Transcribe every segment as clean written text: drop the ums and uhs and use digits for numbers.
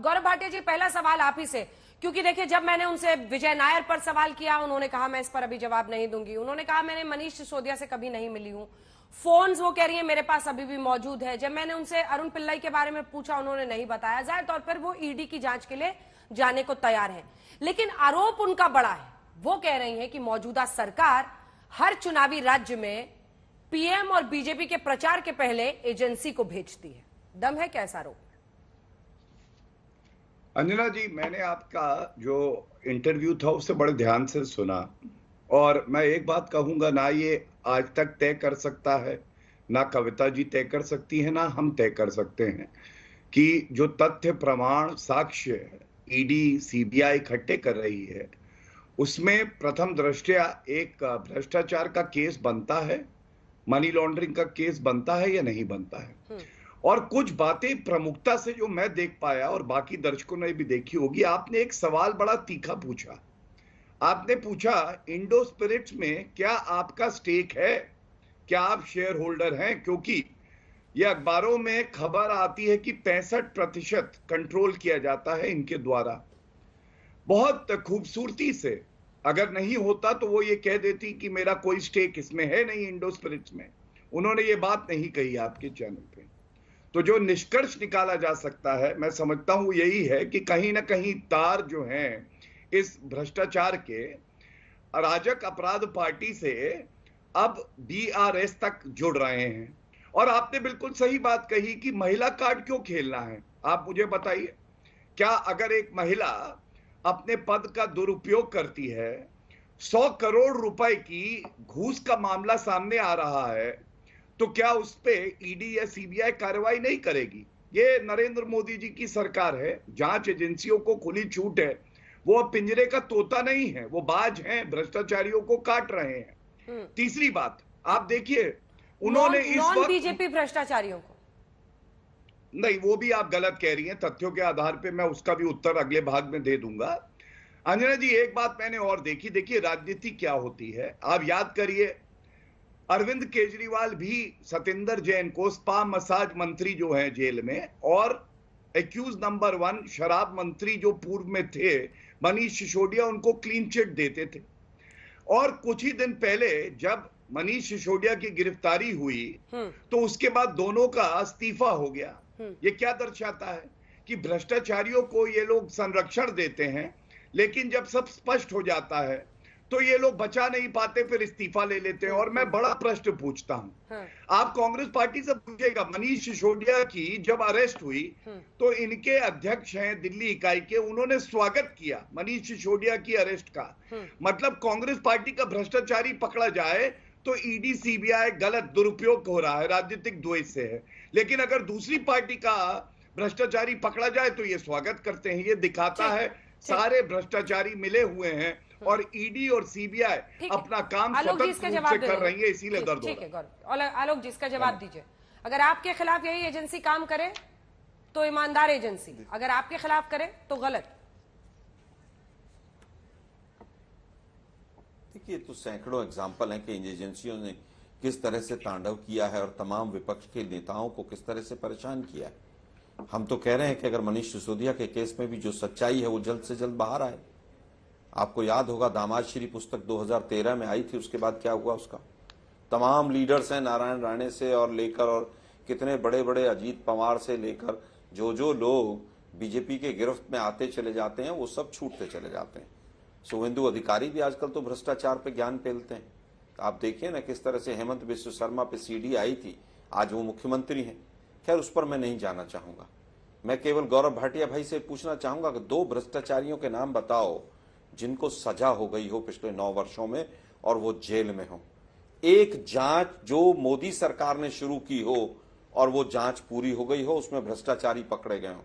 गौरव भाटिया जी, पहला सवाल आप ही से, क्योंकि देखिए जब मैंने उनसे विजय नायर पर सवाल किया उन्होंने कहा मैं इस पर अभी जवाब नहीं दूंगी। उन्होंने कहा मैंने मनीष सिसोदिया से कभी नहीं मिली हूं, फोन्स वो कह रही है मेरे पास अभी भी मौजूद है। जब मैंने उनसे अरुण पिल्लाई के बारे में पूछा उन्होंने नहीं बताया। जाहिर तौर पर वो ईडी की जांच के लिए जाने को तैयार है, लेकिन आरोप उनका बड़ा है। वो कह रही है कि मौजूदा सरकार हर चुनावी राज्य में पीएम और बीजेपी के प्रचार के पहले एजेंसी को भेजती है। दम है क्या ऐसा आरोप? अंजना जी, मैंने आपका जो इंटरव्यू था उसे बड़े ध्यान से सुना, और मैं एक बात कहूंगा, ना ये आज तक तय कर सकता है, ना कविता जी तय कर सकती है, ना हम तय कर सकते हैं कि जो तथ्य प्रमाण साक्ष्य ईडी सीबीआई इकट्ठे कर रही है उसमें प्रथम दृष्टया एक भ्रष्टाचार का केस बनता है, मनी लॉन्ड्रिंग का केस बनता है या नहीं बनता है। और कुछ बातें प्रमुखता से जो मैं देख पाया और बाकी दर्शकों ने भी देखी होगी, आपने एक सवाल बड़ा तीखा पूछा। आपने पूछा इंडो स्पिरिट्स में क्या आपका स्टेक है, क्या आप शेयर होल्डर हैं? क्योंकि यह अखबारों में खबर आती है कि 65% कंट्रोल किया जाता है इनके द्वारा। बहुत खूबसूरती से, अगर नहीं होता तो वो ये कह देती कि मेरा कोई स्टेक इसमें है नहीं, इंडो स्पिरिट्स में। उन्होंने ये बात नहीं कही आपके चैनल पे। तो जो निष्कर्ष निकाला जा सकता है, मैं समझता हूं यही है कि कहीं ना कहीं तार जो हैं इस भ्रष्टाचार के अराजक अपराध पार्टी से अब बीआरएस तक जुड़ रहे हैं। और आपने बिल्कुल सही बात कही कि महिला कार्ड क्यों खेलना है। आप मुझे बताइए, क्या अगर एक महिला अपने पद का दुरुपयोग करती है, 100 करोड़ रुपए की घूस का मामला सामने आ रहा है, तो क्या उस पे ईडी या सीबीआई कार्रवाई नहीं करेगी? ये नरेंद्र मोदी जी की सरकार है, जांच एजेंसियों को खुली छूट है। वो अब पिंजरे का तोता नहीं है, वो बाज हैं, भ्रष्टाचारियों को काट रहे हैं। तीसरी बात आप देखिए, उन्होंने इस वक्त बीजेपी भ्रष्टाचारियों को नहीं, वो भी आप गलत कह रही हैं। तथ्यों के आधार पे मैं उसका भी उत्तर अगले भाग में दे दूंगा। अंजना जी, एक बात मैंने और देखी, देखिए राजनीति क्या होती है। आप याद करिए, अरविंद केजरीवाल भी सतेंद्र जैन को स्पा मसाज मंत्री जो है जेल में, और एक्यूज नंबर 1 शराब मंत्री जो पूर्व में थे मनीष सिसोदिया, उनको क्लीन चिट देते थे। और कुछ ही दिन पहले जब मनीष सिसोदिया की गिरफ्तारी हुई तो उसके बाद दोनों का इस्तीफा हो गया। ये क्या दर्शाता है कि भ्रष्टाचारियों को ये लोग संरक्षण देते हैं, लेकिन जब सब स्पष्ट हो जाता है तो ये लोग बचा नहीं पाते, फिर इस्तीफा ले लेते हैं। और मैं बड़ा प्रश्न पूछता हूं, आप कांग्रेस पार्टी से पूछेगा, मनीष सिसोदिया की जब अरेस्ट हुई तो इनके अध्यक्ष हैं दिल्ली इकाई के, उन्होंने स्वागत किया मनीष सिसोदिया की अरेस्ट का। मतलब कांग्रेस पार्टी का भ्रष्टाचारी पकड़ा जाए तो ईडी सीबीआई गलत दुरुपयोग हो रहा है, राजनीतिक द्वेष से है। लेकिन अगर दूसरी पार्टी का भ्रष्टाचारी पकड़ा जाए तो ये स्वागत करते हैं। ये दिखाता है सारे भ्रष्टाचारी मिले हुए हैं और ईडी और सीबीआई अपना काम स्वतंत्र रूप से कर रही है, इसीलिए दर्द हो रहा है। आलोक जी, इसका जवाब दीजिए। अगर आपके खिलाफ यही एजेंसी काम करे तो ईमानदार एजेंसी, अगर आपके खिलाफ करे तो गलत। देखिए, तो सैकड़ों एग्जाम्पल हैं कि इन एजेंसियों ने किस तरह से तांडव किया है और तमाम विपक्ष के नेताओं को किस तरह से परेशान किया है। हम तो कह रहे हैं कि अगर मनीष सिसोदिया के केस में भी जो सच्चाई है वो जल्द से जल्द बाहर आए। आपको याद होगा दामाद श्री पुस्तक 2013 में आई थी, उसके बाद क्या हुआ उसका। तमाम लीडर्स हैं, नारायण राणे से और लेकर और कितने बड़े बड़े अजीत पवार से लेकर जो लोग बीजेपी के गिरफ्त में आते चले जाते हैं वो सब छूटते चले जाते हैं। शुभेंदु अधिकारी भी आजकल तो भ्रष्टाचार पे ज्ञान फैलते हैं। आप देखिए ना किस तरह से हेमंत बिस्व शर्मा पे सीडी आई थी, आज वो मुख्यमंत्री हैं। खैर, उस पर मैं नहीं जाना चाहूंगा। मैं केवल गौरव भाटिया भाई से पूछना चाहूंगा कि 2 भ्रष्टाचारियों के नाम बताओ जिनको सजा हो गई हो पिछले 9 वर्षों में और वो जेल में हो। एक जांच जो मोदी सरकार ने शुरू की हो और वो जांच पूरी हो गई हो, उसमें भ्रष्टाचारी पकड़े गए हो।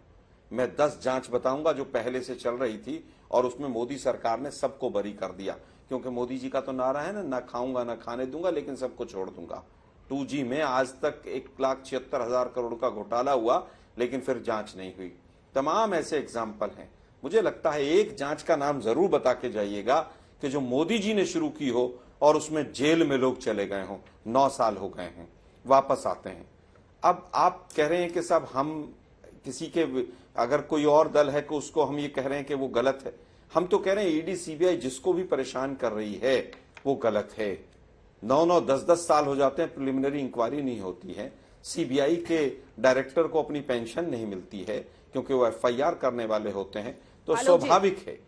मैं 10 जांच बताऊंगा जो पहले से चल रही थी और उसमें मोदी सरकार ने सबको बरी कर दिया, क्योंकि मोदी जी का तो नारा है ना खाऊंगा ना खाने दूंगा लेकिन सबको छोड़ दूंगा। 2G में आज तक 1,76,000 करोड़ का घोटाला हुआ लेकिन फिर जांच नहीं हुई। तमाम ऐसे एग्जाम्पल हैं। मुझे लगता है एक जांच का नाम जरूर बता के जाइएगा कि जो मोदी जी ने शुरू की हो और उसमें जेल में लोग चले गए हों, 9 साल हो गए हैं, वापस आते हैं। अब आप कह रहे हैं कि साहब हम किसी के अगर कोई और दल है कि उसको हम ये कह रहे हैं कि वो गलत है। हम तो कह रहे हैं ईडी सीबीआई जिसको भी परेशान कर रही है वो गलत है। 9-9 10-10 साल हो जाते हैं, प्रिलिमिनरी इंक्वायरी नहीं होती है। सीबीआई के डायरेक्टर को अपनी पेंशन नहीं मिलती है क्योंकि वो एफआईआर करने वाले होते हैं। तो आलोक जी, स्वाभाविक है